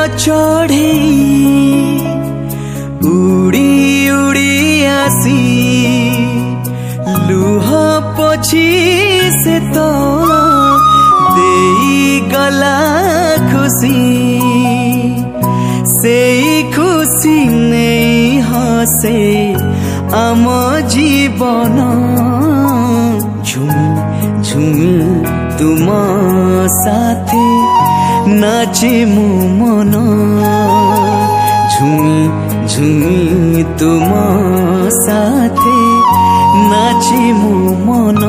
चढ़े उड़ी उड़ी आसी लुह पोछी से तो देई गला खुशी से खुशी नहीं हसे आम जीवन झुमी झुमी तुम साथे नाचे मो मन झुमी झुमी तुम साथे नाचे मो मन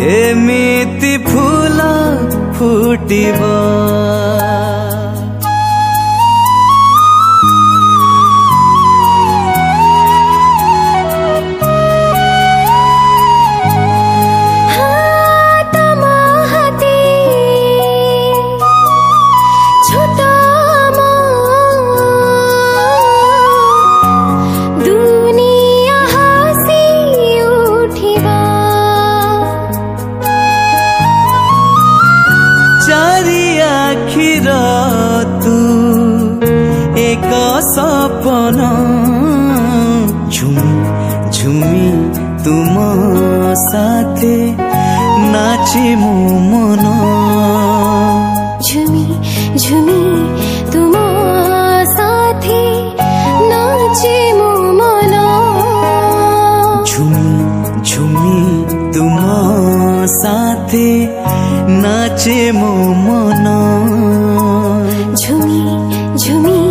एमिति फूल फुटिबा एक सपना झुमी झुमी तुम साथे नाचे मो मन झुमी झुमी तुम साथे नाचे मो मन झुमी झुमी तुम साथे नाचे मो मन झुमी झुमी